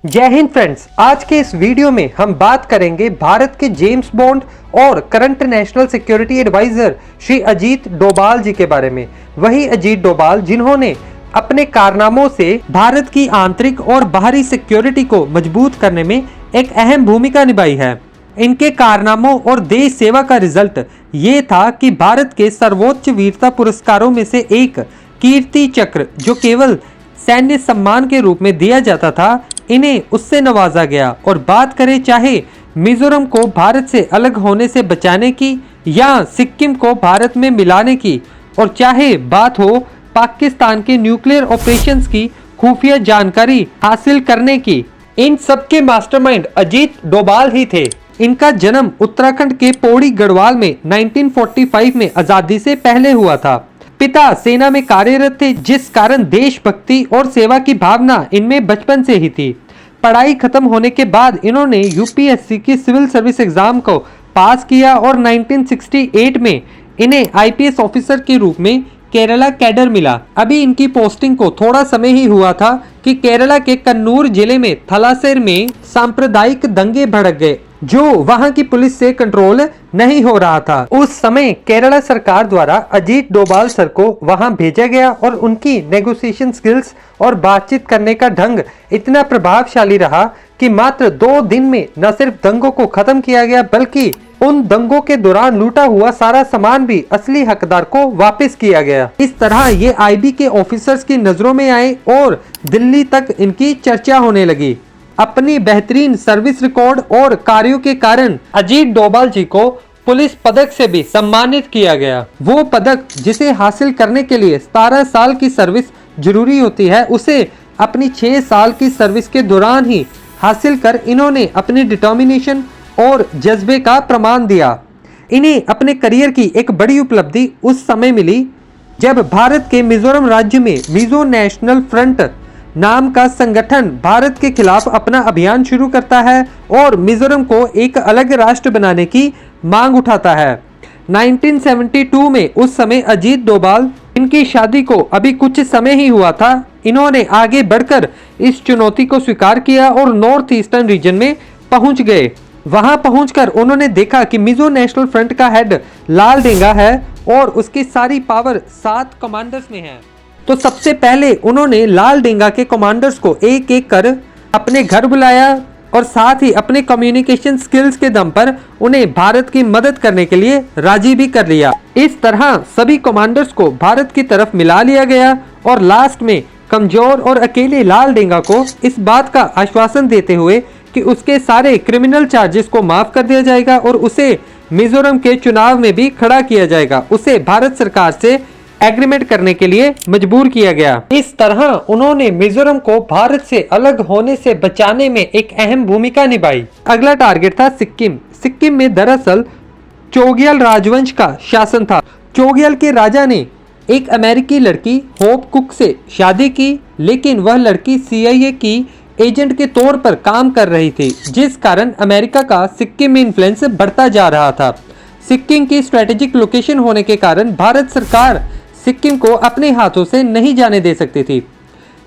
जय हिंद फ्रेंड्स, आज के इस वीडियो में हम बात करेंगे भारत के जेम्स बॉन्ड और current national security adviser Shri Ajit Doval ji के बारे में। वही अजीत डोभाल जिन्होंने अपने कारनामों से भारत की आंतरिक और बाहरी सिक्योरिटी को मजबूत करने में एक अहम भूमिका निभाई है। इनके कारनामों और देश सेवा का रिजल्ट ये था कि भारत के सर्वोच्च वीरता पुरस्कारों में से एक कीर्ति चक्र, जो केवल सैन्य सम्मान के रूप में दिया जाता था, इन्हें उससे नवाजा गया। और बात करें चाहे मिजोरम को भारत से अलग होने से बचाने की या सिक्किम को भारत में मिलाने की, और चाहे बात हो पाकिस्तान के न्यूक्लियर ऑपरेशंस की खुफिया जानकारी हासिल करने की, इन सब के मास्टरमाइंड अजीत डोभाल ही थे। इनका जन्म उत्तराखंड के पौड़ी गढ़वाल में 1945 में आजादी से पहले हुआ था। पिता सेना में कार्यरत थे, जिस कारण देशभक्ति और सेवा की भावना इनमें बचपन से ही थी। पढ़ाई खत्म होने के बाद इन्होंने यूपीएससी की सिविल सर्विस एग्जाम को पास किया और 1968 में इन्हें आईपीएस ऑफिसर के रूप में केरला कैडर मिला। अभी इनकी पोस्टिंग को थोड़ा समय ही हुआ था कि केरला के कन्नूर जिले में थलासेर में सांप्रदायिक दंगे भड़क गए, जो वहां की पुलिस से कंट्रोल नहीं हो रहा था। उस समय केरला सरकार द्वारा अजीत डोभाल सर को वहां भेजा गया और उनकी नेगोशिएशन स्किल्स और बातचीत करने का ढंग इतना प्रभावशाली रहा कि मात्र 2 दिन में न सिर्फ दंगों को खत्म किया गया, बल्कि उन दंगों के दौरान लूटा हुआ सारा सामान भी असली हकदार को वापस किया गया। इस तरह ये आईबी के ऑफिसर्स की नजरों में आए और दिल्ली तक इनकी चर्चा होने लगी। अपनी बेहतरीन सर्विस रिकॉर्ड और कार्यों के कारण अजीत डोभाल जी को पुलिस पदक से भी सम्मानित किया गया। वो पदक जिसे हासिल करने के लिए 17 साल की सर्विस जरूरी होती है, उसे अपनी 6 साल की सर्विस के दौरान ही हासिल कर इन्होंने अपनी डिटर्मिनेशन और जज्बे का प्रमाण दिया। इन्हें अपने करियर की एक बड़ी उपलब्धि उस समय मिली जब भारत के मिजोरम राज्य में मिजो नेशनल फ्रंट नाम का संगठन भारत के खिलाफ अपना अभियान शुरू करता है और मिजोरम को एक अलग राष्ट्र बनाने की मांग उठाता है। 1972 में उस समय अजीत डोभाल, इनकी शादी को अभी कुछ समय ही हुआ था, इन्होंने आगे बढ़कर इस चुनौती को स्वीकार किया और नॉर्थ ईस्टर्न रीजन में पहुंच गए। वहां पहुंचकर उन्होंने देखा कि मिजो नेशनल फ्रंट का हेड लाल डेंगा है और उसकी सारी पावर 7 कमांडर्स में है। तो सबसे पहले उन्होंने लाल डेंगा के कमांडर्स को एक एक कर अपने घर बुलाया और साथ ही अपने कम्युनिकेशन स्किल्स के दम पर उन्हें भारत की मदद करने के लिए राजी भी कर लिया। इस तरह सभी कमांडर्स को भारत की तरफ मिला लिया गया और लास्ट में कमजोर और अकेले लाल डेंगा को इस बात का आश्वासन देते हुए कि उसके सारे क्रिमिनल चार्जेस को माफ कर दिया जाएगा और उसे मिजोरम के चुनाव में भी खड़ा किया जाएगा, उसे भारत सरकार से एग्रीमेंट करने के लिए मजबूर किया गया। इस तरह उन्होंने मिजोरम को भारत से अलग होने से बचाने में एक अहम भूमिका निभाई। अगला टारगेट था सिक्किम। सिक्किम में दरअसल चोग्याल राजवंश का शासन था। चोग्याल के राजा ने एक अमेरिकी लड़की होप कुक से शादी की, लेकिन वह लड़की CIA की एजेंट के तौर पर काम कर रही थी, जिस कारण अमेरिका का सिक्किम में इन्फ्लुएंस बढ़ता जा रहा था। सिक्किम की स्ट्रेटेजिक लोकेशन होने के कारण भारत सरकार सिक्किम को अपने हाथों से नहीं जाने दे सकती थी।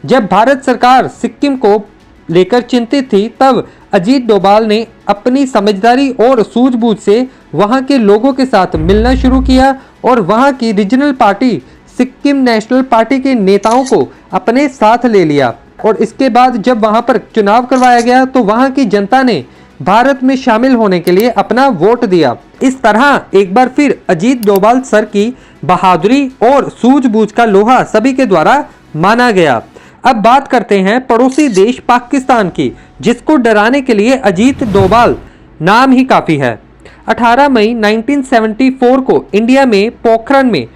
जब भारत सरकार सिक्किम को लेकर चिंतित थी, तब अजीत डोभाल ने अपनी समझदारी और सूझबूझ से वहां के लोगों के साथ मिलना शुरू किया और वहां की regional party Sikkim national party के नेताओं को अपने साथ ले लिया। और इसके बाद जब वहां पर चुनाव करवाया गया तो वहां की जनता ने भारत में शामिल होने के लिए अपना वोट दिया। इस तरह एक बार फिर अजीत डोभाल सर की बहादुरी और सूझबूझ का लोहा सभी के द्वारा माना गया। अब बात करते हैं पड़ोसी देश पाकिस्तान की, जिसको डराने के लिए अजीत डोभाल नाम ही काफी है। 18 मई 1974 को इंडिया में पोखरण में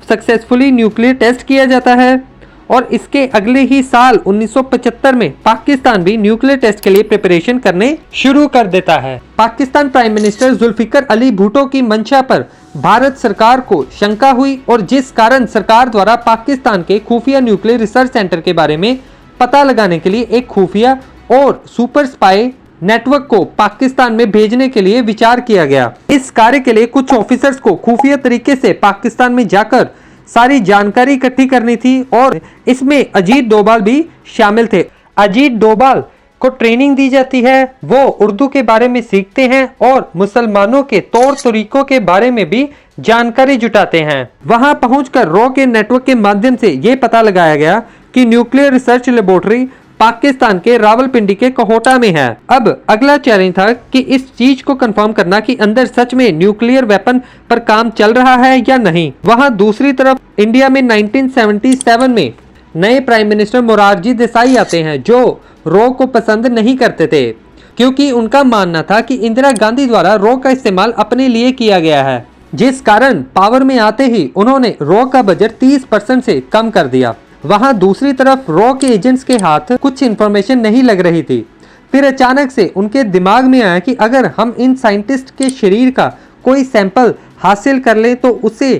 सक्सेसफुली न्यूक्लियर टेस्ट किया जाता है और इसके अगले ही साल 1975 में पाकिस्तान भी न्यूक्लियर टेस्ट के लिए प्रिपरेशन करने शुरू कर देता है। पाकिस्तान प्राइम मिनिस्टर जुल्फिकर अली भुट्टो की मंशा पर भारत सरकार को शंका हुई और जिस कारण सरकार द्वारा पाकिस्तान के खुफिया न्यूक्लियर रिसर्च सेंटर के बारे में पता लगाने के लिए एक खुफिया और सुपर स्पाई नेटवर्क को पाकिस्तान में भेजने के लिए विचार किया गया। इस कार्य के लिए कुछ ऑफिसर्स को खुफिया तरीके से पाकिस्तान में जाकर सारी जानकारी इकट्ठी करनी थी और इसमें अजीत डोभाल भी शामिल थे। अजीत डोभाल को ट्रेनिंग दी जाती है, वो उर्दू के बारे में सीखते हैं और मुसलमानों के तौर तरीकों के बारे में भी जानकारी जुटाते हैं। वहां पहुंचकर रॉ के नेटवर्क के माध्यम से ये पता लगाया गया कि न्यूक्लियर रिसर्च लेबोरेटरी पाकिस्तान के रावलपिंडी के कोहोटा में है। अब अगला चैलेंज था कि इस चीज को कंफर्म करना कि अंदर सच में न्यूक्लियर वेपन पर काम चल रहा है या नहीं। वहां दूसरी तरफ इंडिया में 1977 में नए प्राइम मिनिस्टर मोरारजी देसाई आते हैं, जो रॉ को पसंद नहीं करते थे, क्योंकि उनका मानना था कि इंदिरा गांधी द्वारा रॉ का इस्तेमाल अपने लिए किया गया है, जिस कारण पावर में आते ही उन्होंने रॉ का बजट 30% से कम कर दिया। वहां दूसरी तरफ रॉ के एजेंट्स के हाथ कुछ इन्फॉर्मेशन नहीं लग रही थी। फिर अचानक से उनके दिमाग में आया कि अगर हम इन साइंटिस्ट के शरीर का कोई सैंपल हासिल कर लें तो उसे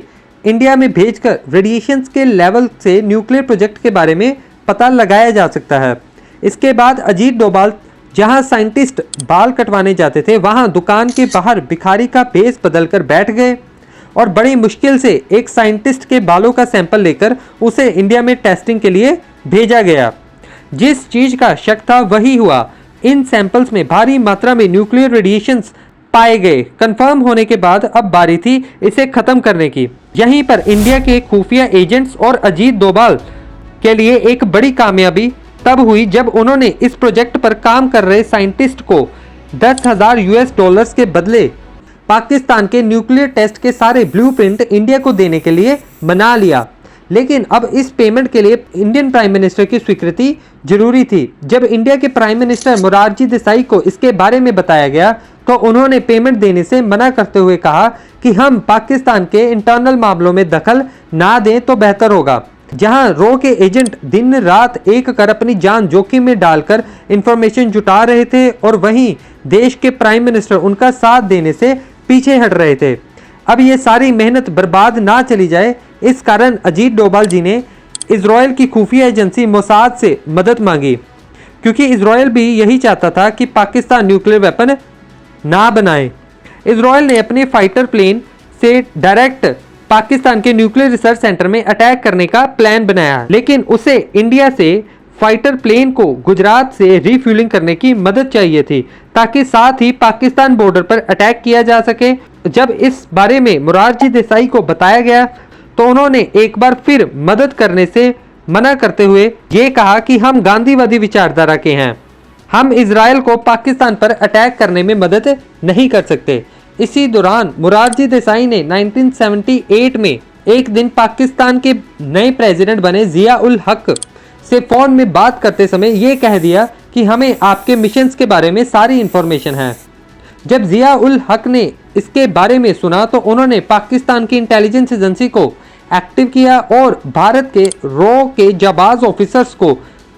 इंडिया में भेजकर रेडिएशन के लेवल से न्यूक्लियर प्रोजेक्ट के बारे में पता लगाया जा सकता है। इसके बाद अजीत डोभाल जहां साइंटिस्ट बाल कटवाने जाते थे, वहां दुकान के बाहर भिखारी का भेष बदलकर बैठ गए और बड़ी मुश्किल से एक साइंटिस्ट के बालों का सैंपल लेकर उसे इंडिया में टेस्टिंग के लिए भेजा गया। जिस चीज का शक था वही हुआ। इन सैंपल्स में भारी मात्रा में न्यूक्लियर रेडिएशंस पाए गए। कंफर्म होने के बाद अब बारी थी इसे खत्म करने की। यहीं पर इंडिया के खुफिया एजेंट्स और अजीत डोभाल के लिए एक बड़ी कामयाबी तब हुई जब उन्होंने इस प्रोजेक्ट पर काम कर रहे साइंटिस्ट को $10,000 के बदले पाकिस्तान के न्यूक्लियर टेस्ट के सारे ब्लूप्रिंट इंडिया को देने के लिए मना लिया। लेकिन अब इस पेमेंट के लिए इंडियन प्राइम मिनिस्टर की स्वीकृति जरूरी थी। जब इंडिया के प्राइम मिनिस्टर मोरारजी देसाई को इसके बारे में बताया गया तो उन्होंने पेमेंट देने से मना करते हुए कहा कि हम पाकिस्तान के इंटरनल मामलों में दखल ना दें तो बेहतर होगा। जहां रॉ के एजेंट दिन रात एक कर अपनी जान जोखिम में डालकर इंफॉर्मेशन जुटा रहे थे और वहीं देश के प्राइम मिनिस्टर उनका साथ देने से पीछे हट रहे थे। अब ये सारी मेहनत बर्बाद ना चली जाए, इस कारण अजीत डोभाल जी ने इजराइल की खुफिया एजेंसी मोसाद से मदद मांगी, क्योंकि इजराइल भी यही चाहता था कि पाकिस्तान न्यूक्लियर वेपन ना बनाए। इजराइल ने अपने फाइटर प्लेन से डायरेक्ट पाकिस्तान के न्यूक्लियर रिसर्च सेंटर में अटैक करने का प्लान बनाया, लेकिन उसे इंडिया से फाइटर प्लेन को गुजरात से रिफ्यूलिंग करने की मदद चाहिए थी, ताकि साथ ही पाकिस्तान बॉर्डर पर अटैक किया जा सके। जब इस बारे में मोरारजी देसाई को बताया गया तो उन्होंने एक बार फिर मदद करने से मना करते हुए ये कहा कि हम गांधीवादी विचारधारा के हैं, हम इजराइल को पाकिस्तान पर अटैक करने में मदद नहीं कर सकते। इसी दौरान मोरारजी देसाई ने 1978 में एक दिन पाकिस्तान के नए प्रेसिडेंट बने जिया उल हक से फोन में बात करते समय ये कह दिया कि हमें आपके मिशंस के बारे में सारी इंफॉर्मेशन है। जब जिया उल हक ने इसके बारे में सुना तो उन्होंने पाकिस्तान की इंटेलिजेंस एजेंसी को एक्टिव किया और भारत के रॉ के जाबाज ऑफिसर्स को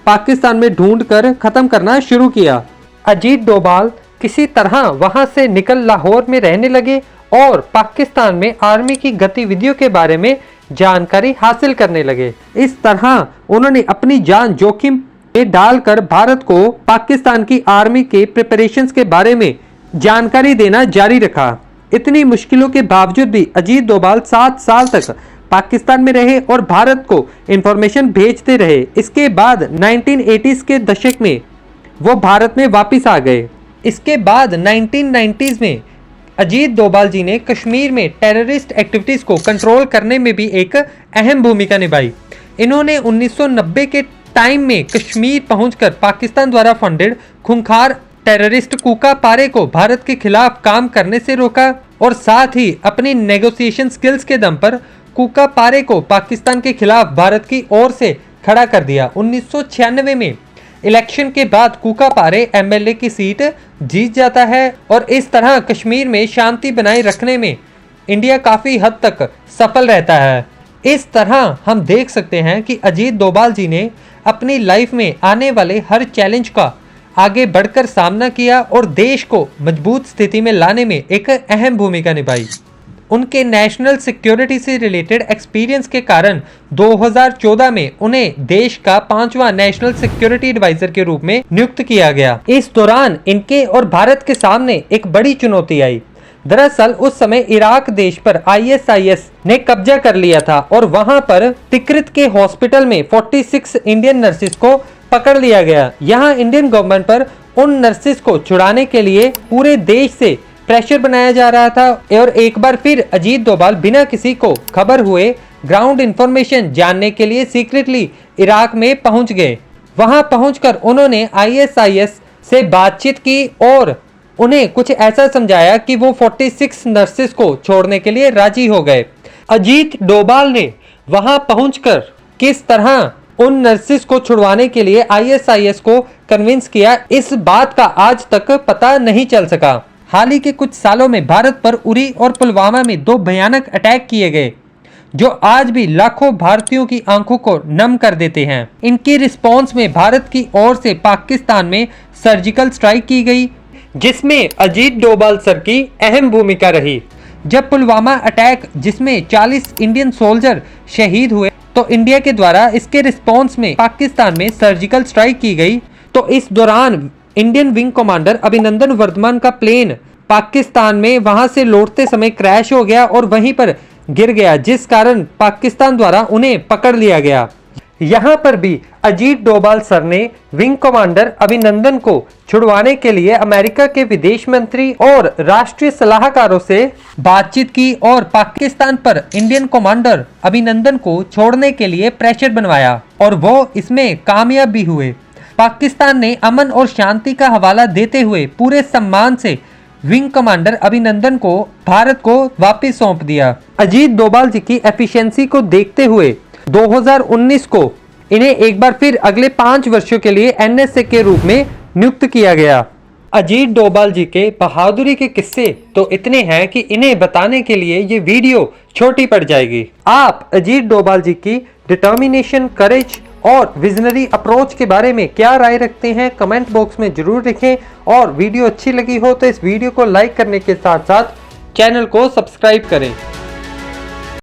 पाकिस्तान में ढूंढकर खत्म करना शुरू किया। अजीत डोभाल किसी तरह वहां से निकल लाहौर में रहने लगे और पाकिस्तान में आर्मी की गतिविधियों के बारे में जानकारी हासिल करने लगे। इस तरह उन्होंने अपनी जान जोखिम में डालकर भारत को पाकिस्तान की आर्मी के प्रिपरेशंस के बारे में जानकारी देना जारी रखा। इतनी मुश्किलों के बावजूद भी अजीत डोभाल 7 साल तक पाकिस्तान में रहे और भारत को इंफॉर्मेशन भेजते रहे। इसके बाद 1980s के दशक में वो भारत में वापस आ गए। इसके बाद 1990s में अजीत डोभाल जी ने कश्मीर में टेररिस्ट एक्टिविटीज को कंट्रोल करने में भी एक अहम भूमिका निभाई। इन्होंने 1990 के टाइम में कश्मीर पहुंचकर पाकिस्तान द्वारा फंडेड खूंखार टेररिस्ट कूका पारे को भारत के खिलाफ काम करने से रोका और साथ ही अपनी नेगोशिएशन स्किल्स के दम पर कूका पारे को पाकिस्तान के खिलाफ भारत की ओर से खड़ा कर दिया। 1996 में इलेक्शन के बाद कूका पारे एमएलए की सीट जीत जाता है और इस तरह कश्मीर में शांति बनाए रखने में इंडिया काफ़ी हद तक सफल रहता है। इस तरह हम देख सकते हैं कि अजीत डोभाल जी ने अपनी लाइफ में आने वाले हर चैलेंज का आगे बढ़कर सामना किया और देश को मजबूत स्थिति में लाने में एक अहम भूमिका निभाई। उनके नेशनल सिक्योरिटी से रिलेटेड एक्सपीरियंस के कारण 2014 में उन्हें देश का 5वां नेशनल सिक्योरिटी एडवाइजर के रूप में नियुक्त किया गया। इस दौरान इनके और भारत के सामने एक बड़ी चुनौती आई। दरअसल उस समय इराक देश पर ISIS ने कब्जा कर लिया था और वहां पर तिक्रित के हॉस्पिटल में 46 इंडियन नर्सिस को पकड़ लिया गया। यहाँ इंडियन गवर्नमेंट पर उन नर्सेस को छुड़ाने के लिए पूरे देश से प्रेशर बनाया जा रहा था और एक बार फिर अजीत डोभाल बिना किसी को खबर हुए ग्राउंड इंफॉर्मेशन जानने के लिए सीक्रेटली इराक में पहुंच गए। वहां पहुंचकर उन्होंने ISIS से बातचीत की और उन्हें कुछ ऐसा समझाया कि वो 46 नर्सेस को छोड़ने के लिए राजी हो गए। अजीत डोभाल ने वहां पहुंचकर किस तरह उन नर्सेस को छुड़वाने के लिए ISIS को कन्विंस किया, इस बात का आज तक पता नहीं चल सका। हाल ही के कुछ सालों में भारत पर उरी और पुलवामा में 2 भयानक अटैक किए गए जो आज भी लाखों भारतीयों की आंखों को नम कर देते हैं। इनकी रिस्पॉन्स में भारत की ओर से पाकिस्तान में सर्जिकल स्ट्राइक की गई, जिसमें अजीत डोभाल सर की अहम भूमिका रही। जब पुलवामा अटैक जिसमें 40 इंडियन सोल्जर शहीद हुए तो इंडिया के द्वारा इसके रिस्पॉन्स में पाकिस्तान में सर्जिकल स्ट्राइक की गई। तो इस दौरान Indian wing commander Abhinandan Varthaman का प्लेन पाकिस्तान में वहां से लौटते समय क्रैश हो गया और वहीं पर गिर गया, जिस कारण पाकिस्तान द्वारा उन्हें पकड़ लिया गया। यहां पर भी अजीत डोभाल सर ने विंग कमांडर अभिनंदन को छुड़वाने के लिए अमेरिका के विदेश मंत्री और राष्ट्रीय सलाहकारों से बातचीत की और पाकिस्तान पर इंडियन कमांडर अभिनंदन को छोड़ने के लिए प्रेशर बनवाया और वो इसमें कामयाब भी हुए। पाकिस्तान ने अमन और शांति का हवाला देते हुए पूरे सम्मान से विंग कमांडर अभिनंदन को भारत को वापस सौंप दिया। अजीत डोभाल जी की एफिशिएंसी को देखते हुए 2019 को इन्हें एक बार फिर अगले 5 वर्षों के लिए NSA के रूप में नियुक्त किया गया। अजीत डोभाल जी के बहादुरी के किस्से तो इतने हैं कि इन्हें बताने के लिए ये वीडियो छोटी पड़ जाएगी। आप अजीत डोभाल जी की डिटर्मिनेशन, करेज और विजनरी अप्रोच के बारे में क्या राय रखते हैं, कमेंट बॉक्स में जरूर लिखें। और वीडियो अच्छी लगी हो तो इस वीडियो को लाइक करने के साथ साथ चैनल को सब्सक्राइब करें।